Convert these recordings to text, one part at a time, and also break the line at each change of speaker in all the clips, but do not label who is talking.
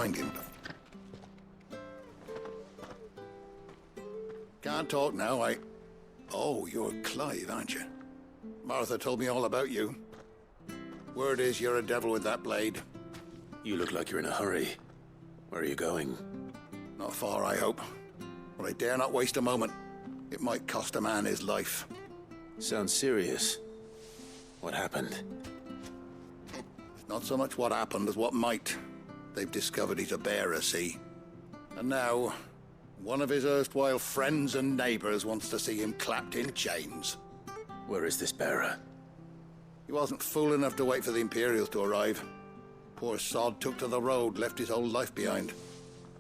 find him. Can't talk now, Oh, you're Clive, aren't you? Martha told me all about you. Word is you're a devil with that blade.
You look like you're in a hurry. Where are you going?
Not far, I hope. But I dare not waste a moment. It might cost a man his life.
Sounds serious. What happened?
It's not so much what happened as what might. They've discovered he's a bearer, see? And now, one of his erstwhile friends and neighbors wants to see him clapped in chains.
Where is this bearer?
He wasn't fool enough to wait for the Imperials to arrive. Poor sod took to the road, left his whole life behind.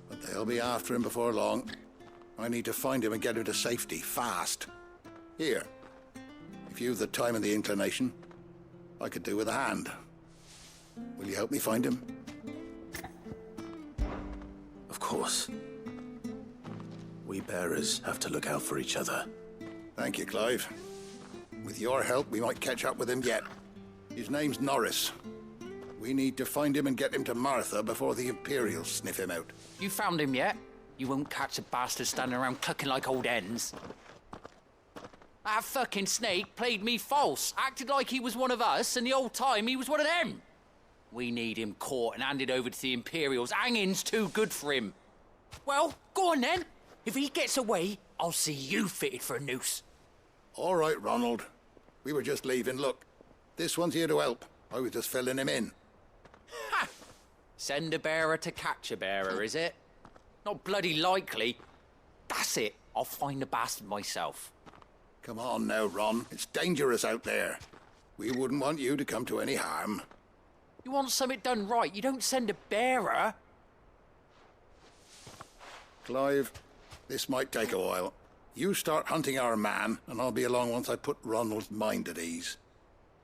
But they'll be after him before long. I need to find him and get him to safety, fast. Here, if you've the time and the inclination, I could do with a hand. Will you help me find him?
Of course. We bearers have to look out for each other.
Thank you, Clive. With your help, we might catch up with him yet. His name's Norris. We need to find him and get him to Martha before the Imperials sniff him out.
You found him yet? You won't catch a bastard standing around clucking like old hens. That fucking snake played me false, acted like he was one of us, and the whole time he was one of them. We need him caught and handed over to the Imperials. Hanging's too good for him. Well, go on then. If he gets away, I'll see you fitted for a noose.
All right, Ronald. We were just leaving. Look, this one's here to help. I was just filling him in.
Ha! Send a bearer to catch a bearer, is it? Not bloody likely. That's it. I'll find the bastard myself.
Come on now, Ron. It's dangerous out there. We wouldn't want you to come to any harm.
You want something done right, you don't send a bearer.
Clive, this might take a while. You start hunting our man, and I'll be along once I put Ronald's mind at ease.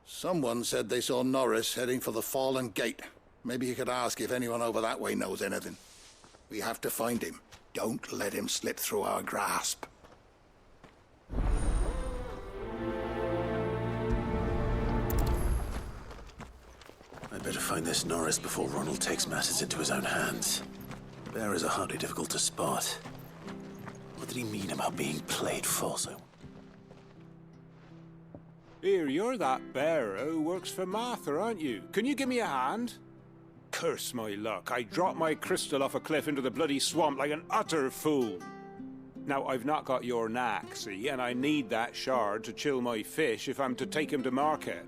Someone said they saw Norris heading for the Fallen Gate. Maybe you could ask if anyone over that way knows anything. We have to find him. Don't let him slip through our grasp.
I'd better find this Norris before Ronald takes matters into his own hands. Bearers are hardly difficult to spot. What did he mean about being played false?
Here, you're that bearer who works for Martha, aren't you? Can you give me a hand? Curse my luck, I dropped my crystal off a cliff into the bloody swamp like an utter fool. Now, I've not got your knack, see, and I need that shard to chill my fish if I'm to take him to market.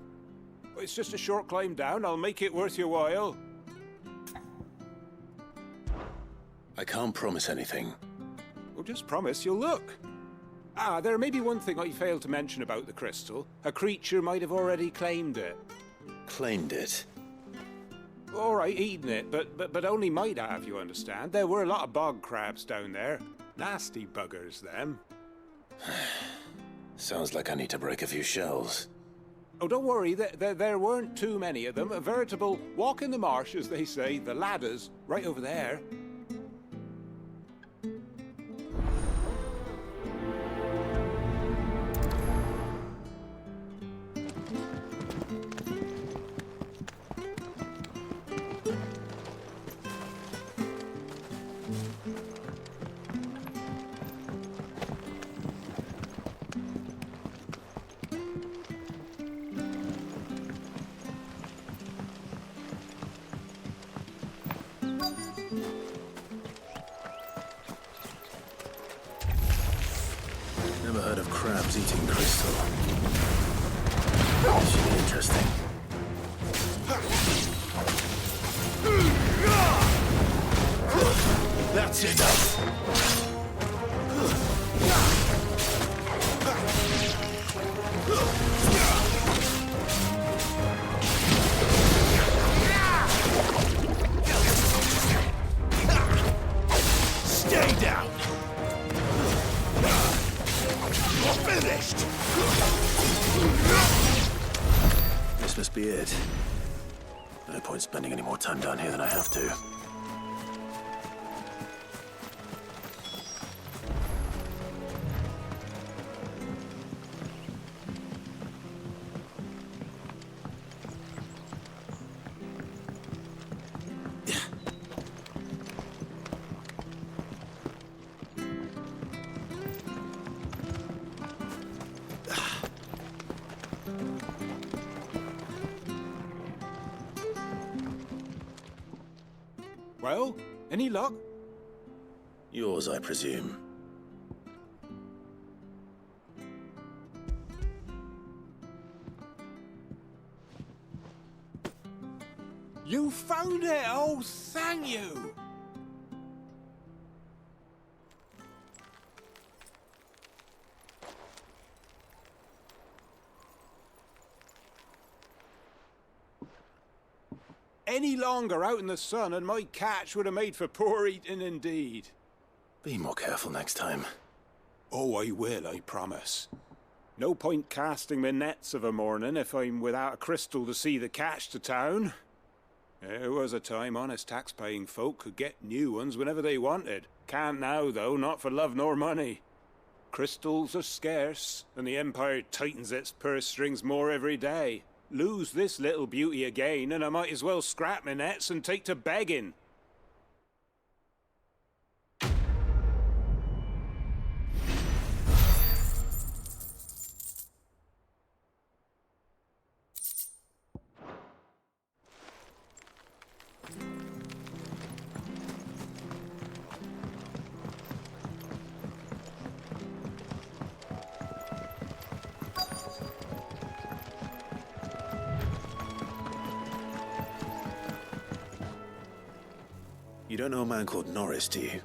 It's just a short climb down, I'll make it worth your while.
I can't promise anything.
Well, just promise you'll look. Ah, there may be one thing I failed to mention about the crystal. A creature might have already claimed it.
Claimed it?
All right, eaten it, but only might have, you understand. There were a lot of bog crabs down there. Nasty buggers, them.
Sounds like I need to break a few shells.
Oh, don't worry, there weren't too many of them. A veritable walk in the marsh, as they say. The ladders, right over there.
Never heard of crabs eating crystal. This should be interesting.
That's enough! Stay down! You're finished!
This must be it. No point spending any more time down here than I have to.
Well, any luck?
Yours, I presume.
You found it! Oh, thank you! Any longer out in the sun and my catch would have made for poor eating indeed.
Be more careful next time.
Oh, I will, I promise. No point casting my nets of a morning if I'm without a crystal to see the catch to town. There was a time honest tax-paying folk could get new ones whenever they wanted. Can't now, though, not for love nor money. Crystals are scarce, and the Empire tightens its purse strings more every day. Lose this little beauty again, and I might as well scrap my nets and take to begging.
You don't know a man called Norris, do you?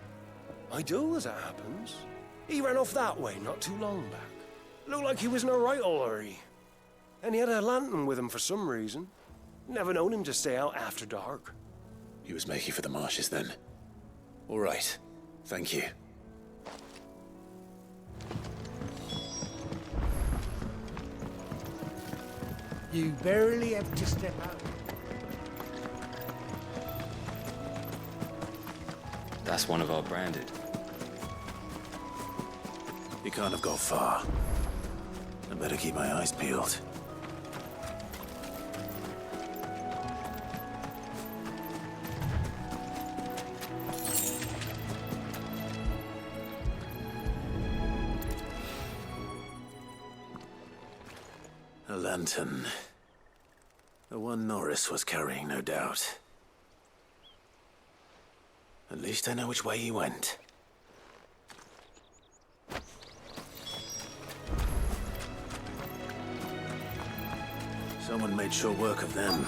I do, as it happens. He ran off that way not too long back. Looked like he was in a right hurry. And he had a lantern with him for some reason. Never known him to stay out after dark.
He was making for the marshes then. All right. Thank you.
You barely have to step out.
That's one of our branded.
He can't have got far. I better keep my eyes peeled. A lantern. The one Norris was carrying, no doubt. At least I know which way he went. Someone made short work of them.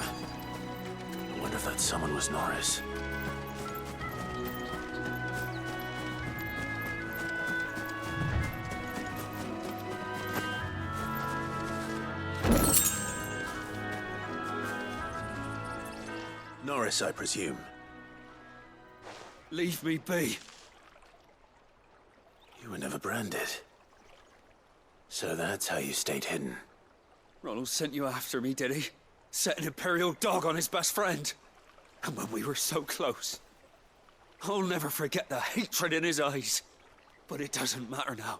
I wonder if that someone was Norris. Norris, I presume.
Leave me be.
You were never branded. So that's how you stayed hidden.
Ronald sent you after me, did he? Set an Imperial dog on his best friend. And when we were so close. I'll never forget the hatred in his eyes. But it doesn't matter now.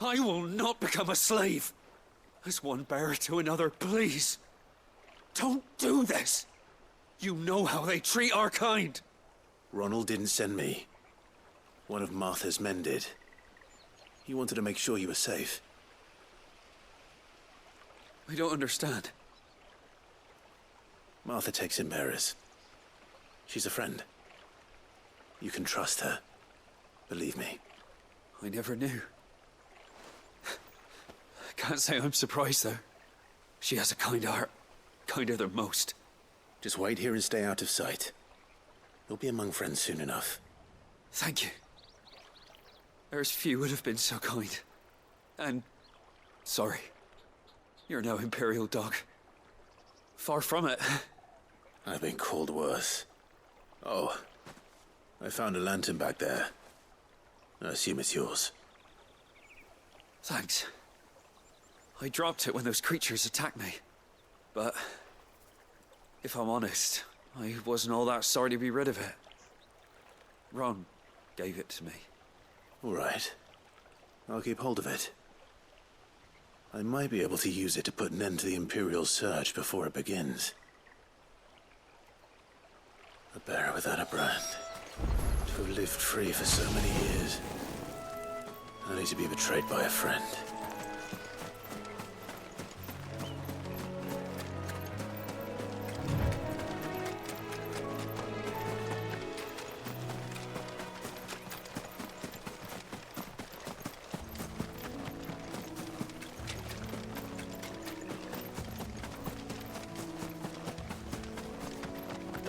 I will not become a slave. As one bearer to another, please. Don't do this. You know how they treat our kind.
Ronald didn't send me. One of Martha's men did. He wanted to make sure you were safe.
I don't understand.
Martha takes in bearers. She's a friend. You can trust her. Believe me.
I never knew. I can't say I'm surprised, though. She has a kind heart. Kinder than most.
Just wait here and stay out of sight. You'll be among friends soon enough.
Thank you. There's few would have been so kind. And sorry. You're no Imperial dog. Far from it.
I've been called worse. Oh, I found a lantern back there. I assume it's yours.
Thanks. I dropped it when those creatures attacked me. But if I'm honest, I wasn't all that sorry to be rid of it. Ron gave it to me.
All right. I'll keep hold of it. I might be able to use it to put an end to the Imperial search before it begins. A bearer without a brand. To have lived free for so many years. Only to be betrayed by a friend.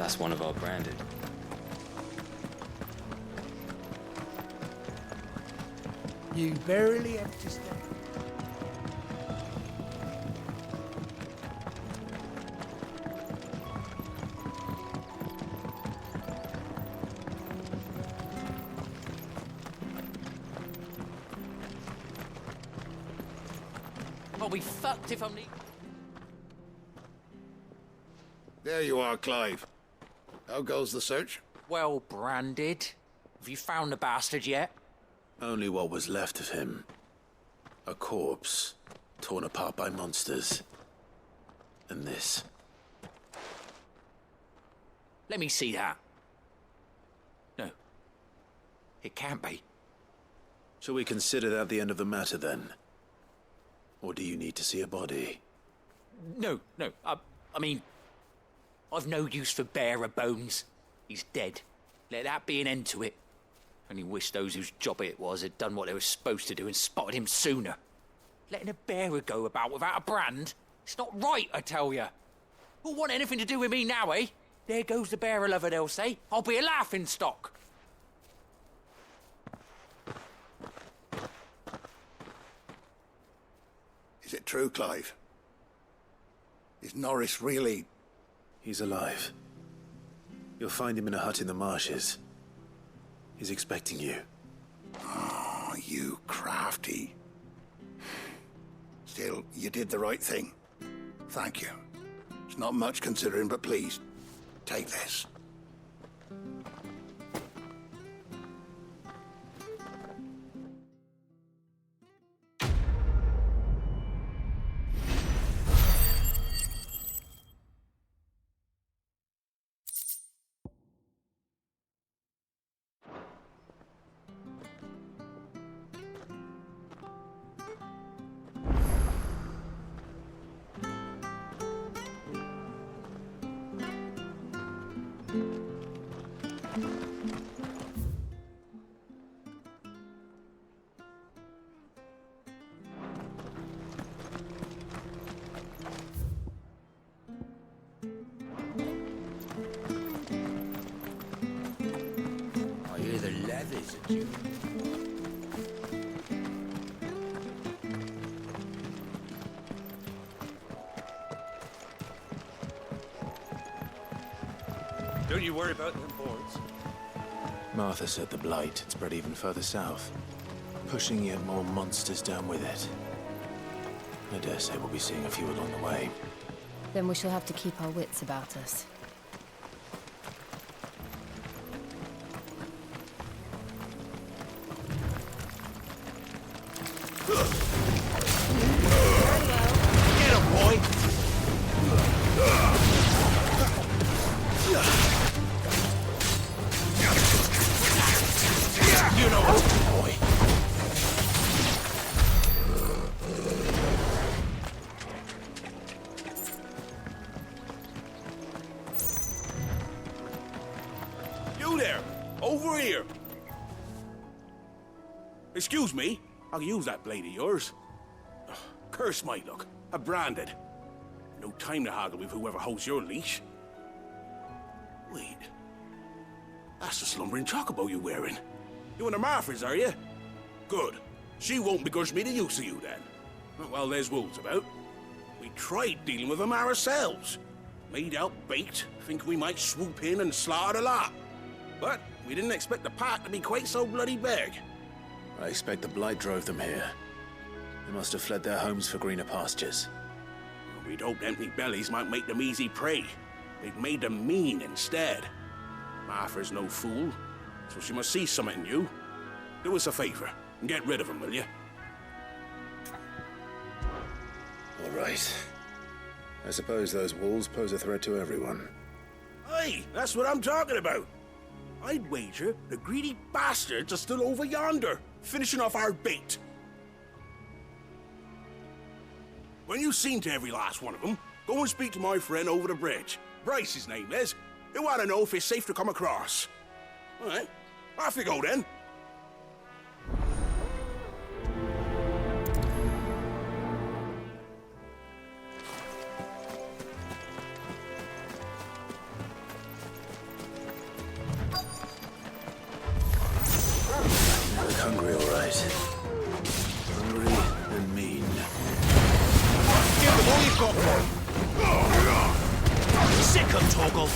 That's one of our branded.
You barely have to step.
I'll be fucked if I'm...
There you are, Clive. How goes the search?
Well branded. Have you found the bastard yet?
Only what was left of him. A corpse, torn apart by monsters. And this.
Let me see that. No. It can't be.
Shall we consider that the end of the matter, then? Or do you need to see a body?
No. I mean... I've no use for bearer bones. He's dead. Let that be an end to it. Only wish those whose job it was had done what they were supposed to do and spotted him sooner. Letting a bearer go about without a brand? It's not right, I tell you. Who'll want anything to do with me now, eh? There goes the bearer lover, they'll say. I'll be a laughing stock.
Is it true, Clive? Is Norris really...
He's alive. You'll find him in a hut in the marshes. He's expecting you.
Oh, you crafty. Still, you did the right thing. Thank you. It's not much considering, but please, take this.
I hear the leathers at you.
Don't you worry about them boards.
Martha said the blight had spread even further south, pushing yet more monsters down with it. I dare say we'll be seeing a few along the way.
Then we shall have to keep our wits about us.
Get him, boy! You know what, boy? You there! Over here! Excuse me, I'll use that blade of yours. Ugh, curse my luck. I'm branded. No time to haggle with whoever holds your leash. Wait. That's the slumbering chocobo you're wearing. You and the Marthas, are you? Good. She won't begrudge me the use of you, then. Well, there's wolves about. We tried dealing with them ourselves. Made out bait, think we might swoop in and slaughter the lot. But we didn't expect the pack to be quite so bloody big.
I expect the blight drove them here. They must have fled their homes for greener pastures.
We'd hoped empty bellies might make them easy prey. They'd made them mean instead. Martha's no fool, so she must see something in you. Do us a favor and get rid of them, will you?
All right. I suppose those wolves pose a threat to everyone.
Hey, that's what I'm talking about. I'd wager the greedy bastards are still over yonder, finishing off our bait. When you've seen to every last one of them, go and speak to my friend over the bridge. Bryce, his name is. He'll want to know if it's safe to come across. All right, off you go then.
Welcome, Torgal.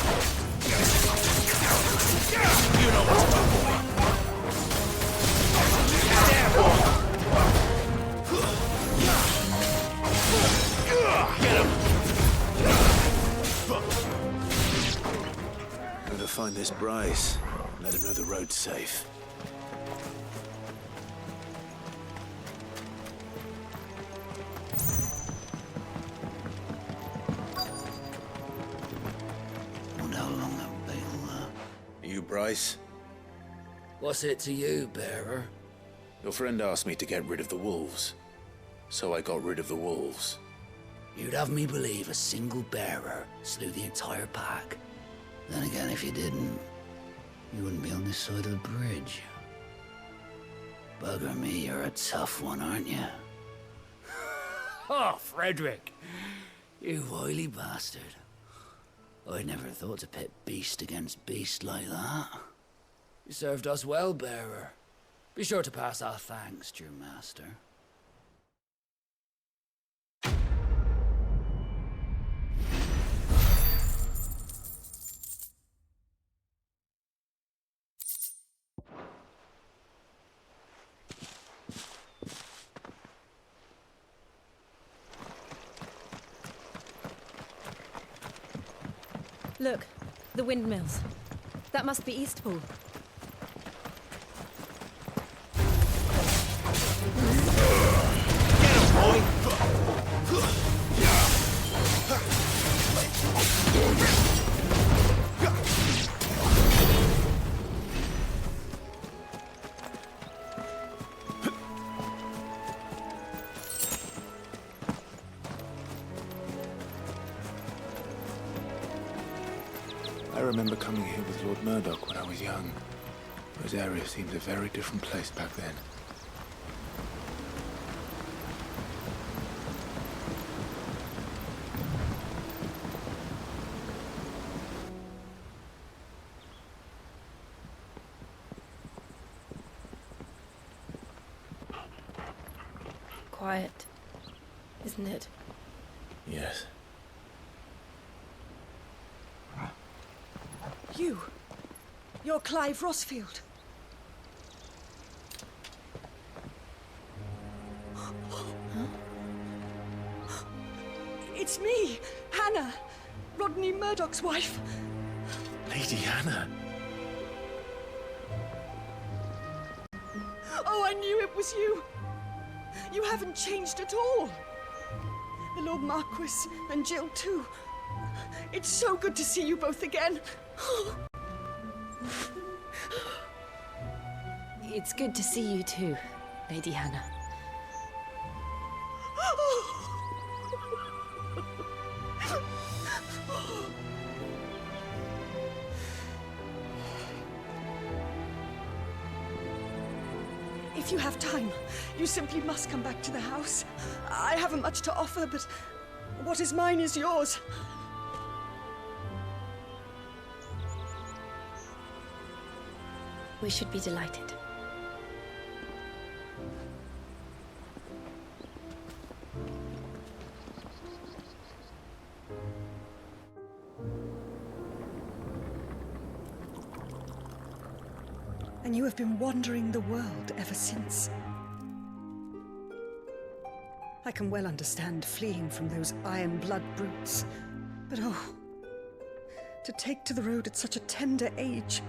You know what's up, boy. Get him! Better find this Bryce. Let him know the road's safe.
Wonder how long that will
You, Bryce?
What's it to you, bearer?
Your friend asked me to get rid of the wolves. So I got rid of the wolves.
You'd have me believe a single bearer slew the entire pack. Then again, if you didn't, you wouldn't be on this side of the bridge. Bugger me, you're a tough one, aren't you? Oh, Frederick! You wily bastard. I'd never thought to pit beast against beast like that. You served us well, bearer. Be sure to pass our thanks to your master.
Look, the windmills. That must be Eastpool.
I remember coming here with Lord Murdoch when I was young. Rosaria seemed a very different place back then.
Quiet, isn't it?
Yes.
You're Clive Rossfield. It's me, Hannah, Rodney Murdoch's wife.
Lady Hannah.
Oh, I knew it was you. You haven't changed at all. The Lord Marquis and Jill too. It's so good to see you both again.
It's good to see you too, Lady Hannah.
If you have time, you simply must come back to the house. I haven't much to offer, but what is mine is yours.
We should be delighted.
And you have been wandering the world ever since. I can well understand fleeing from those iron blood brutes, but oh, to take to the road at such a tender age.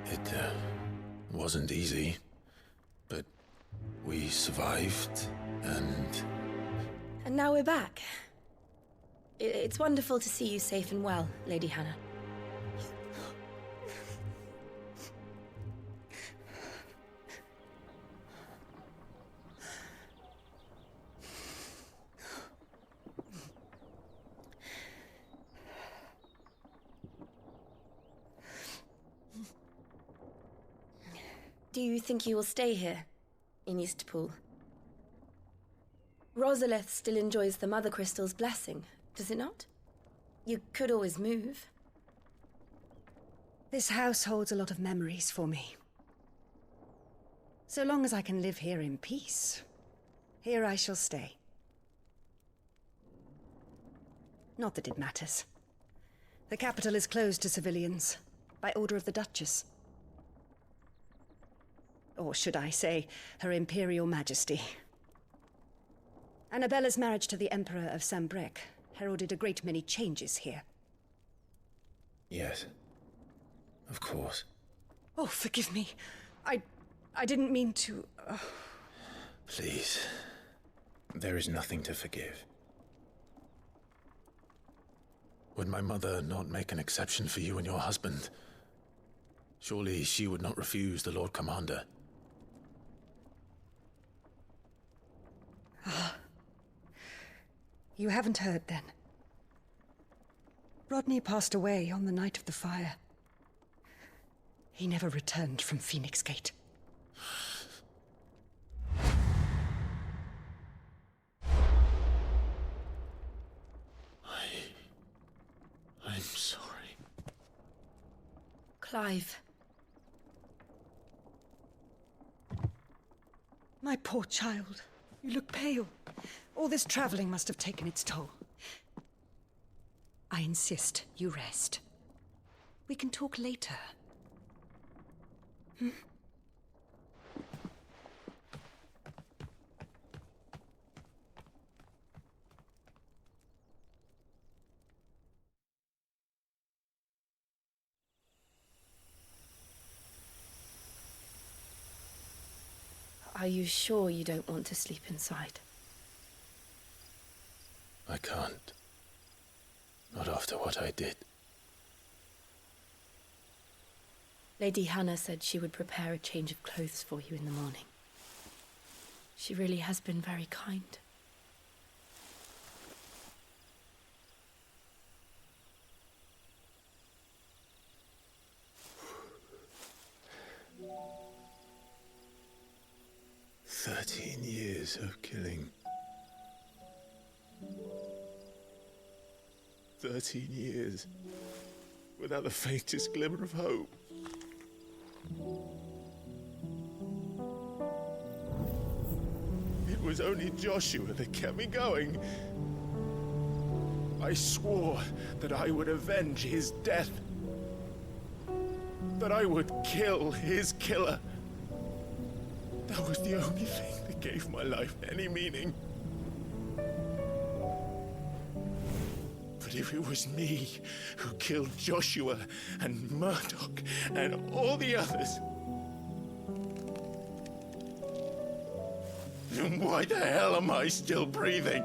It wasn't easy, but we survived, and
now we're back. It's wonderful to see you safe and well, Lady Hannah. Do you think you will stay here, in Eastpool? Rosalith still enjoys the Mother Crystal's blessing, does it not? You could always move.
This house holds a lot of memories for me. So long as I can live here in peace, here I shall stay. Not that it matters. The capital is closed to civilians, by order of the Duchess. Or should I say, Her Imperial Majesty. Annabella's marriage to the Emperor of Sambrec heralded a great many changes here.
Yes. Of course.
Oh, forgive me. I didn't mean to...
Please. There is nothing to forgive.
Would my mother not make an exception for you and your husband? Surely she would not refuse the Lord Commander.
You haven't heard, then. Rodney passed away on the night of the fire. He never returned from Phoenix Gate.
I'm sorry.
Clive.
My poor child. You look pale. All this traveling must have taken its toll. I insist you rest. We can talk later. Hmm?
Are you sure you don't want to sleep inside?
I can't. Not after what I did.
Lady Hannah said she would prepare a change of clothes for you in the morning. She really has been very kind.
Years of killing. 13 years without the faintest glimmer of hope. It was only Joshua that kept me going. I swore that I would avenge his death. That I would kill his killer. That was the only thing that gave my life any meaning. But if it was me who killed Joshua and Murdoch and all the others, then why the hell am I still breathing?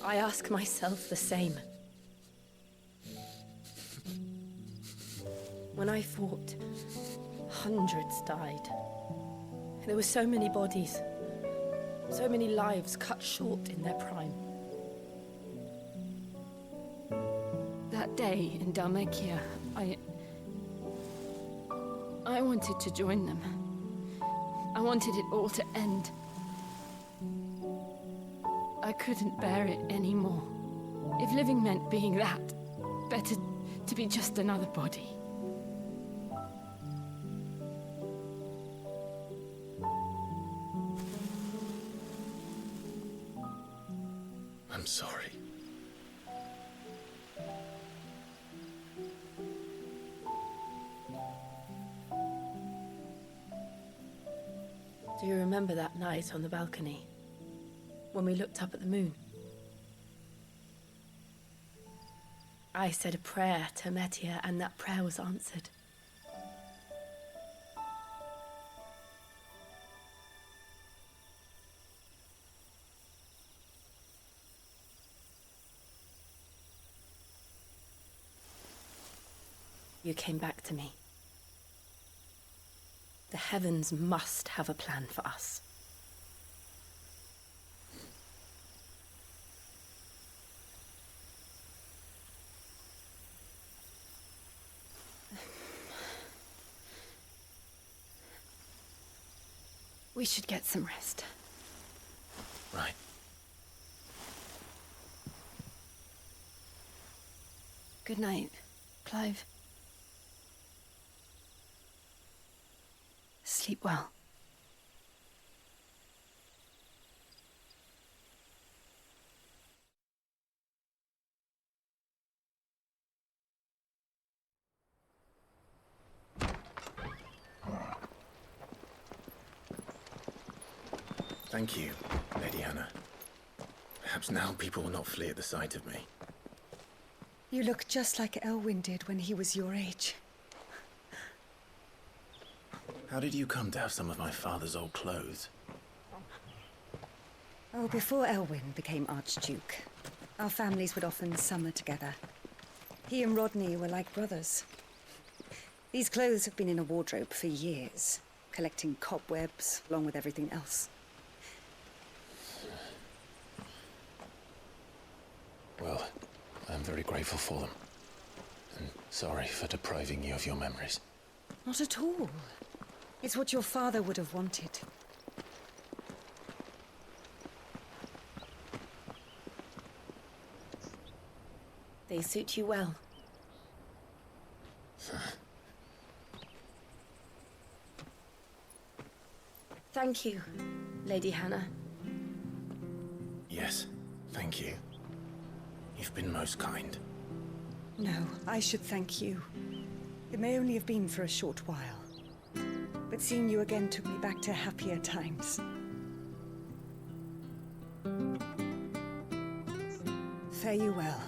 I ask myself the same. When I fought, hundreds died. There were so many bodies, so many lives cut short in their prime. That day in Dalmekia, I wanted to join them. I wanted it all to end. I couldn't bear it anymore. If living meant being that, better to be just another body.
I'm sorry.
Do you remember that night on the balcony, when we looked up at the moon? I said a prayer to Metia, and that prayer was answered. You came back to me. The heavens must have a plan for us. We should get some rest.
Right.
Good night, Clive. Sleep well.
Thank you, Lady Hannah. Perhaps now people will not flee at the sight of me.
You look just like Elwyn did when he was your age.
How did you come to have some of my father's old clothes?
Oh, before Elwyn became Archduke, our families would often summer together. He and Rodney were like brothers. These clothes have been in a wardrobe for years, collecting cobwebs along with everything else.
Well, I'm very grateful for them. And sorry for depriving you of your memories.
Not at all. It's what your father would have wanted.
They suit you well. Thank you, Lady Hannah.
Yes, thank you. You've been most kind.
No, I should thank you. It may only have been for a short while, but seeing you again took me back to happier times. Fare you well,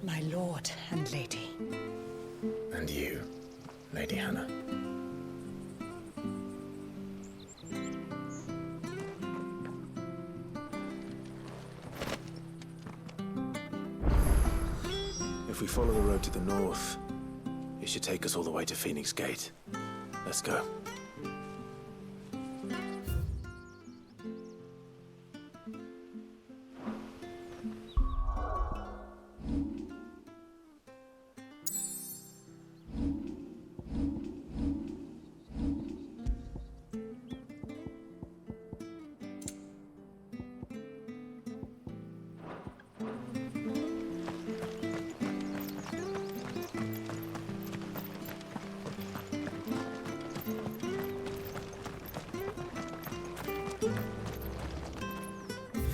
my lord and lady.
And you, Lady Hannah.
If we follow the road to the north, it should take us all the way to Phoenix Gate. Let's go.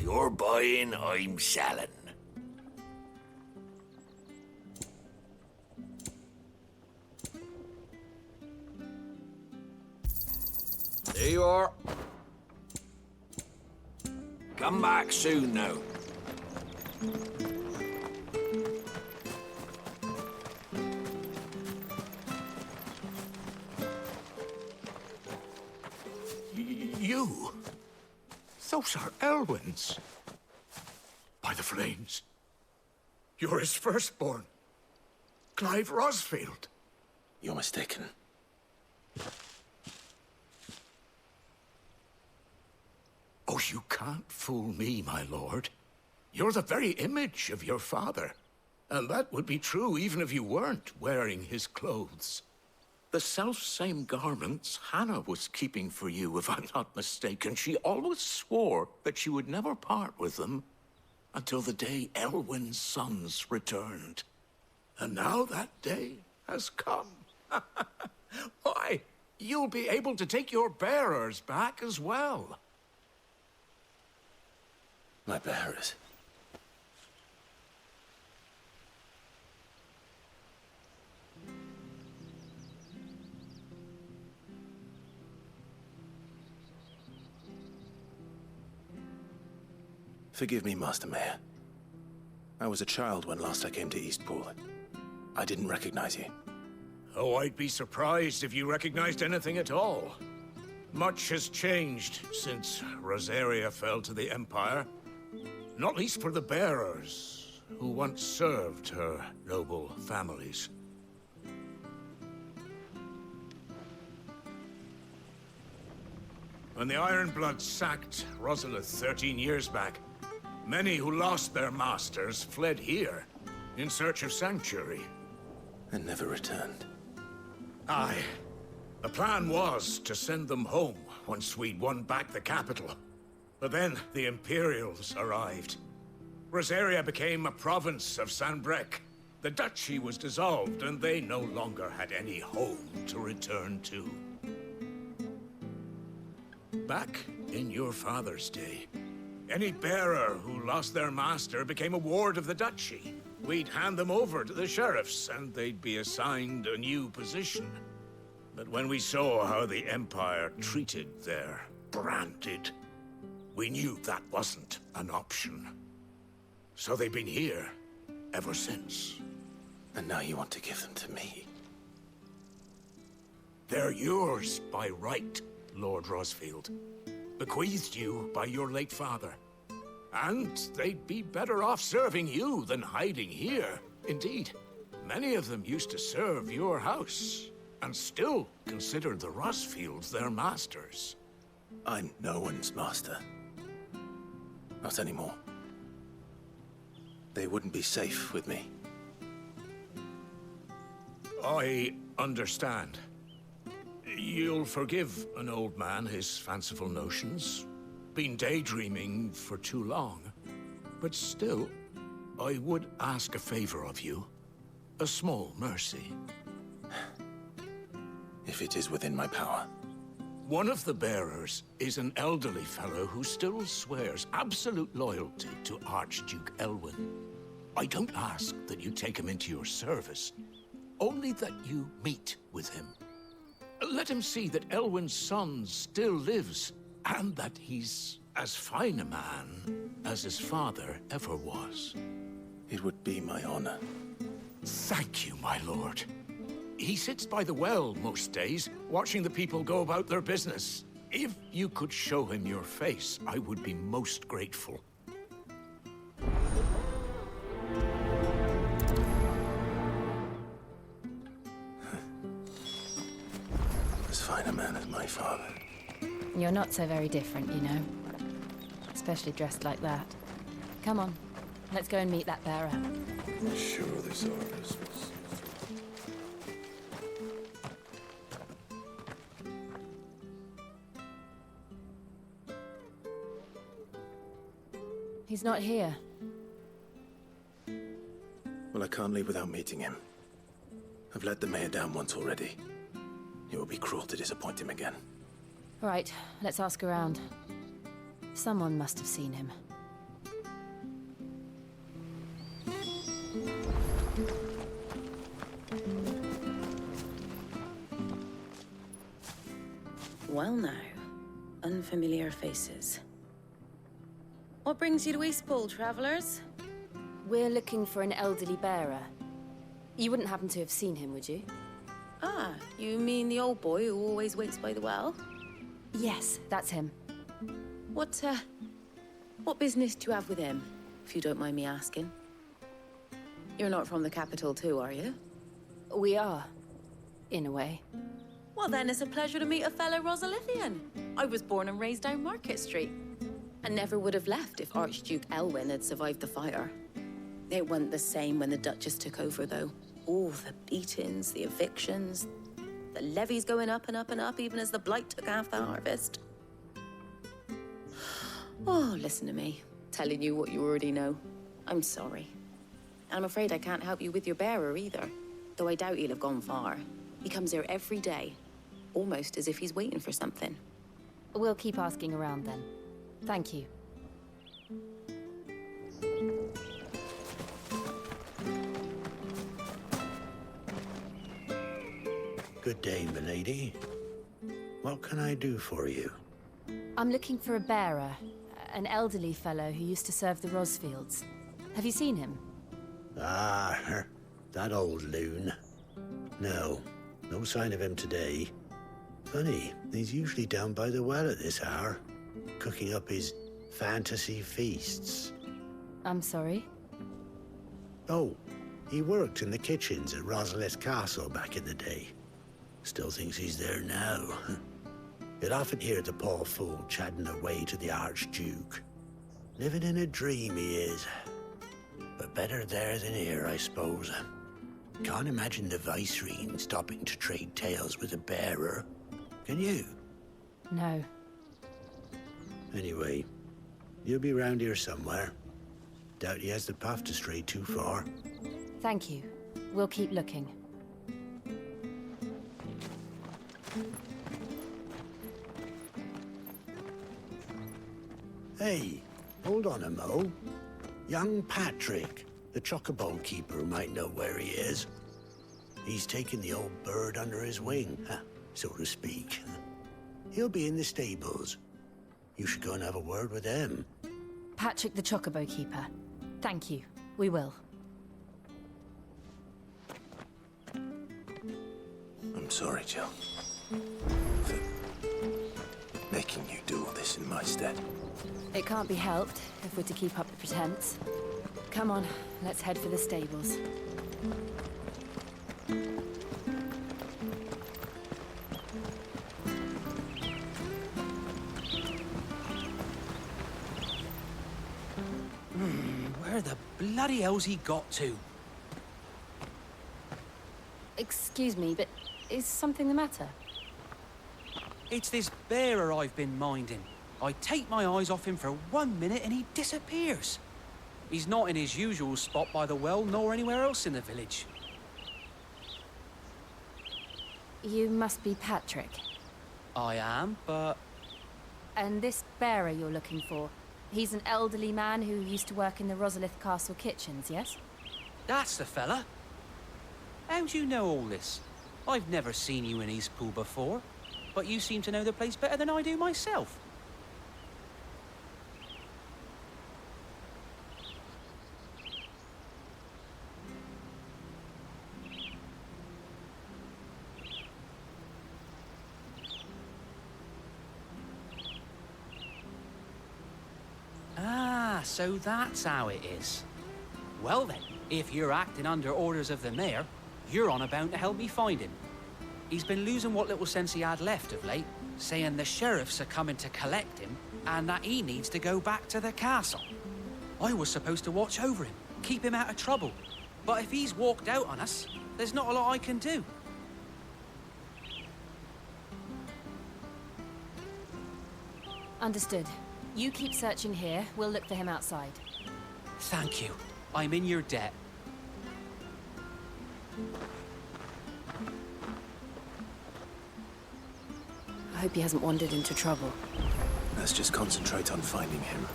You're buying, I'm selling. There you are. Come back soon now.
You? Those are Elwyn's. By the flames. You're his firstborn. Clive Rosfield.
You're mistaken.
Oh, you can't fool me, my lord. You're the very image of your father. And that would be true even if you weren't wearing his clothes. The self-same garments Hannah was keeping for you, if I'm not mistaken. She always swore that she would never part with them until the day Elwyn's sons returned. And now that day has come. Why, you'll be able to take your bearers back as well.
My bearers. Forgive me, Master Mayor. I was a child when last I came to Eastpool. I didn't recognize you.
Oh, I'd be surprised if you recognized anything at all. Much has changed since Rosaria fell to the Empire. Not least for the bearers, who once served her noble families. When the Ironbloods sacked Rosalith 13 years back, many who lost their masters fled here in search of sanctuary.
And never returned.
Aye. The plan was to send them home once we'd won back the capital. But then the Imperials arrived. Rosaria became a province of Sanbreque. The duchy was dissolved, and they no longer had any home to return to. Back in your father's day, any bearer who lost their master became a ward of the duchy. We'd hand them over to the sheriffs, and they'd be assigned a new position. But when we saw how the Empire treated their branded, we knew that wasn't an option. So they've been here ever since.
And now you want to give them to me?
They're yours by right, Lord Rosfield. Bequeathed you by your late father. And they'd be better off serving you than hiding here. Indeed, many of them used to serve your house, and still consider the Rosfields their masters.
I'm no one's master. Not anymore. They wouldn't be safe with me.
I understand. You'll forgive an old man his fanciful notions. Been daydreaming for too long. But still, I would ask a favor of you. A small mercy.
If it is within my power.
One of the bearers is an elderly fellow who still swears absolute loyalty to Archduke Elwyn. I don't ask that you take him into your service, only that you meet with him. Let him see that Elwyn's son still lives, and that he's as fine a man as his father ever was.
It would be my honor.
Thank you, my lord. He sits by the well most days, watching the people go about their business. If you could show him your face, I would be most grateful.
As fine a man as my father.
You're not so very different, you know. Especially dressed like that. Come on, let's go and meet that bearer.
Sure, this office was...
He's not here.
Well, I can't leave without meeting him. I've let the mayor down once already. It would be cruel to disappoint him again.
All right, let's ask around. Someone must have seen him.
Well now, unfamiliar faces. What brings you to Eastpool, travelers?
We're looking for an elderly bearer. You wouldn't happen to have seen him, would you?
Ah, you mean the old boy who always waits by the well?
Yes, that's him.
What business do you have with him, if you don't mind me asking? You're not from the capital too, are you?
We are, in a way.
Well then, it's a pleasure to meet a fellow Rosalithian. I was born and raised down Market Street. And never would have left if Archduke Elwyn had survived the fire. It wasn't the same when the Duchess took over, though. All the beatings, the evictions, the levies going up and up and up, even as the blight took half the harvest. Oh, listen to me, telling you what you already know. I'm sorry. I'm afraid I can't help you with your bearer either, though I doubt he'll have gone far. He comes here every day, almost as if he's waiting for something.
We'll keep asking around then. Thank you.
Good day, milady. What can I do for you?
I'm looking for a bearer, an elderly fellow who used to serve the Rosfields. Have you seen him?
Ah, that old loon. No sign of him today. Funny, he's usually down by the well at this hour, cooking up his fantasy feasts.
I'm sorry?
Oh, he worked in the kitchens at Rosalith Castle back in the day. Still thinks he's there now. You'd often hear the poor fool chatting away to the Archduke. Living in a dream he is. But better there than here, I suppose. Can't imagine the Viceroy stopping to trade tales with a bearer. Can you?
No.
Anyway, you'll be round here somewhere. Doubt he has the path to stray too far.
Thank you.
We'll keep looking.
Hey, hold on a mo. Young Patrick, the chocobo keeper, might know where he is. He's taken the old bird under his wing, so to speak. He'll be in the stables. You should go and have a word with him.
Patrick the Chocobo Keeper. Thank you. We will.
I'm sorry, Jill. For making you do all this in my stead.
It can't be helped if we're to keep up the pretense. Come on, let's head for the stables.
Where the bloody hell's he got to?
Excuse me, but is something the matter?
It's this bearer I've been minding. I take my eyes off him for 1 minute and he disappears. He's not in his usual spot by the well, nor anywhere else in the village.
You must be Patrick.
I am, but...
And this bearer you're looking for, he's an elderly man who used to work in the Rosalith Castle kitchens, yes?
That's the fella. How do you know all this? I've never seen you in Eastpool before, but you seem to know the place better than I do myself. Ah, so that's how it is. Well then, if you're acting under orders of the mayor, you're on about to help me find him. He's been losing what little sense he had left of late, saying the sheriffs are coming to collect him and that he needs to go back to the castle. I was supposed to watch over him, keep him out of trouble. But if he's walked out on us, there's not a lot I can do.
Understood. You keep searching here, we'll look for him outside.
Thank you. I'm in your debt.
I hope he hasn't wandered into trouble.
Let's just concentrate on finding him.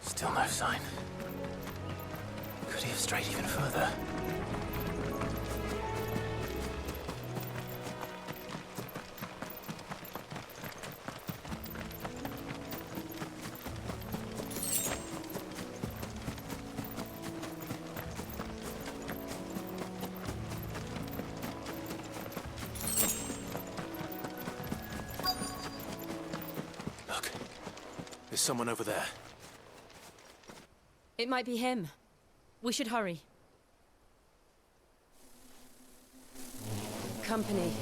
Still no sign. Could he have strayed even further? There's someone over there.
It might be him. We should hurry. Company.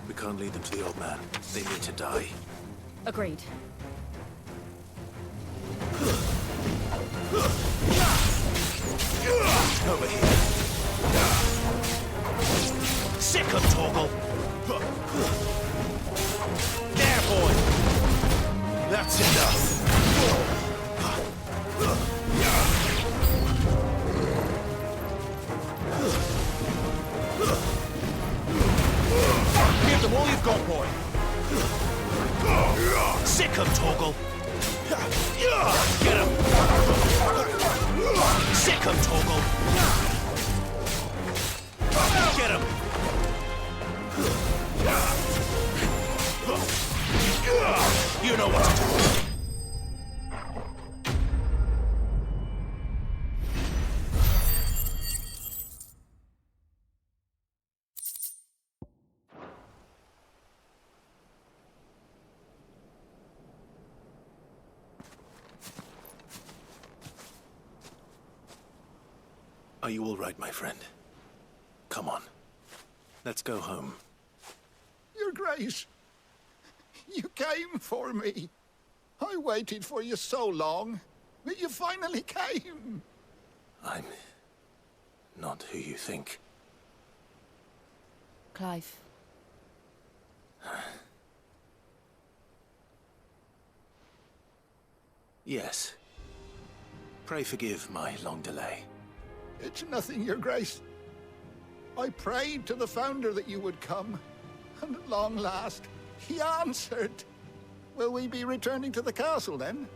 We can't lead them to the old man. They need to die.
Agreed.
Over here. Sick of Torgal! There, boy! That's enough! Give them all you've got, boy! Sick of Torgal! Get him! Sick of Torgal! Get him! You know what to do! Are you all right, my friend? Come on. Let's go home.
Your Grace, you came for me. I waited for you so long, but you finally came.
I'm not who you think.
Clive.
Yes. Pray forgive my long delay.
It's nothing, Your Grace. I prayed to the Founder that you would come, and at long last, he answered. Will we be returning to the castle, then?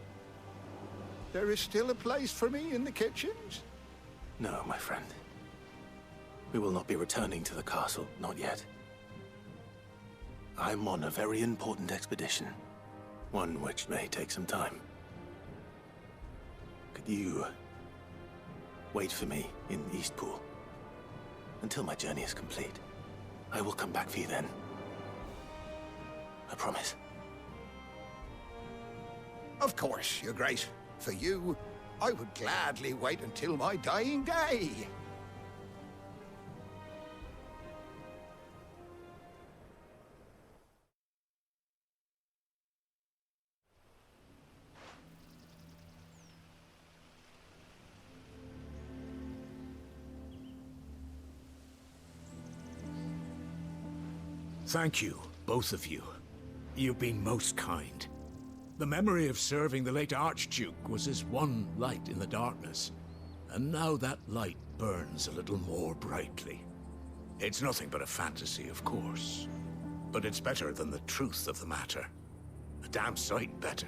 There is still a place for me in the kitchens?
No, my friend. We will not be returning to the castle, not yet. I'm on a very important expedition. One which may take some time. Could you wait for me in Eastpool until my journey is complete? I will come back for you then. I promise.
Of course, Your Grace. For you, I would gladly wait until my dying day.
Thank you, both of you. You've been most kind. The memory of serving the late Archduke was as one light in the darkness, and now that light burns a little more brightly. It's nothing but a fantasy, of course, but it's better than the truth of the matter. A damn sight better.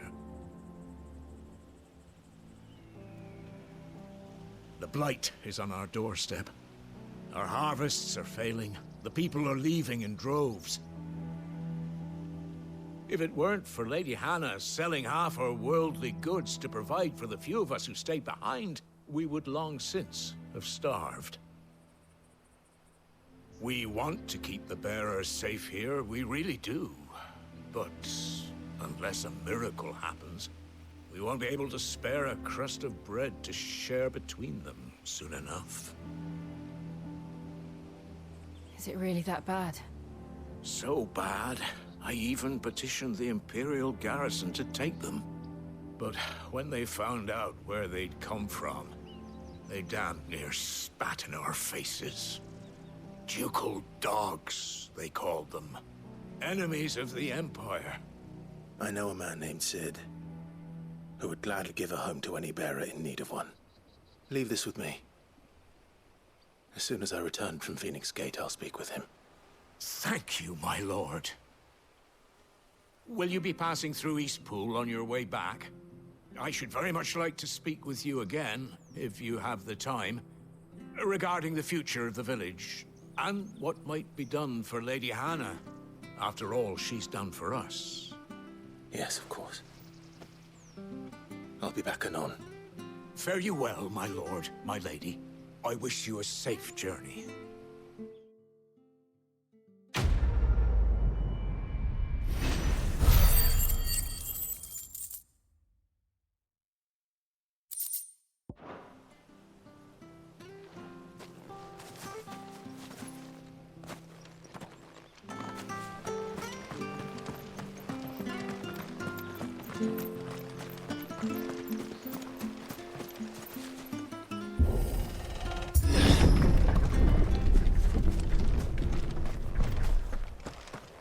The blight is on our doorstep. Our harvests are failing. The people are leaving in droves. If it weren't for Lady Hannah selling half her worldly goods to provide for the few of us who stayed behind, we would long since have starved. We want to keep the bearers safe here, we really do. But unless a miracle happens, we won't be able to spare a crust of bread to share between them soon enough.
Is it really that bad?
So bad, I even petitioned the Imperial garrison to take them. But when they found out where they'd come from, they damn near spat in our faces. Ducal dogs, they called them. Enemies of the Empire.
I know a man named Sid, who would gladly give a home to any bearer in need of one. Leave this with me. As soon as I return from Phoenix Gate, I'll speak with him.
Thank you, my lord. Will you be passing through Eastpool on your way back? I should very much like to speak with you again, if you have the time, regarding the future of the village, and what might be done for Lady Hannah. After all she's done for us.
Yes, of course. I'll be back anon.
Fare you well, my lord, my lady. I wish you a safe journey.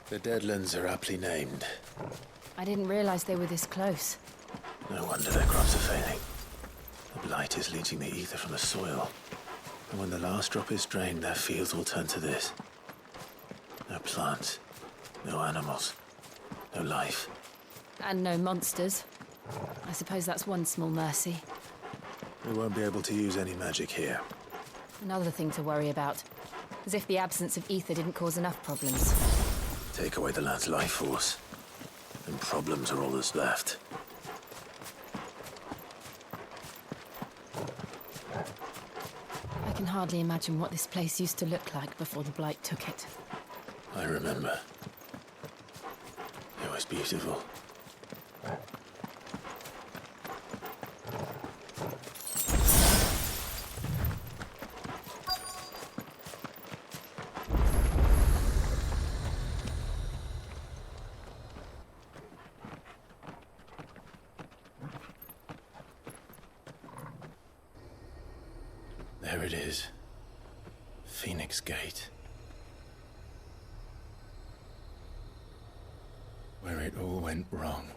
The Deadlands are aptly named.
I didn't realize they were this close.
No wonder their crops are failing. The blight is leaching the ether from the soil. And when the last drop is drained, their fields will turn to this. No plants, no animals, no life.
And no monsters. I suppose that's one small mercy.
We won't be able to use any magic here.
Another thing to worry about. As if the absence of ether didn't cause enough problems.
Take away the lad's life force, and problems are all that's left.
I can hardly imagine what this place used to look like before the blight took it.
I remember. It was beautiful. There it is. Phoenix Gate. Where it all went wrong.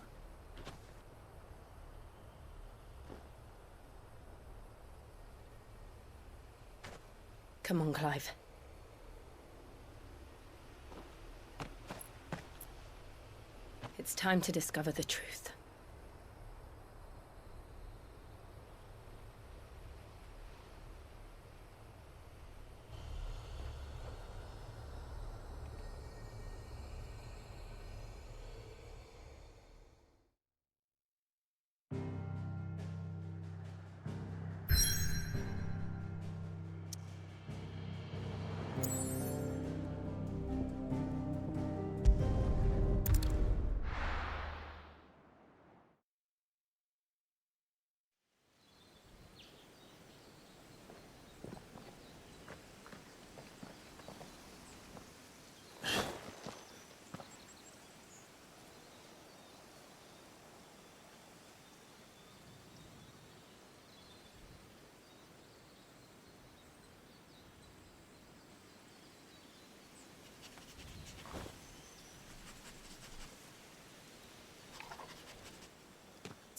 Come on, Clive. It's time to discover the truth.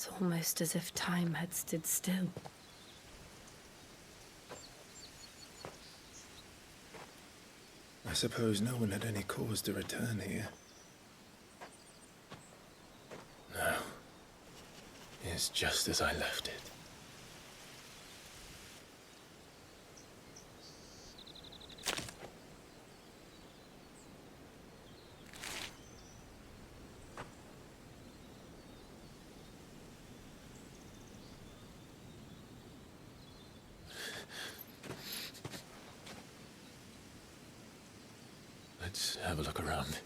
It's almost as if time had stood still.
I suppose no one had any cause to return here. No. It's just as I left it. Let's have a look around.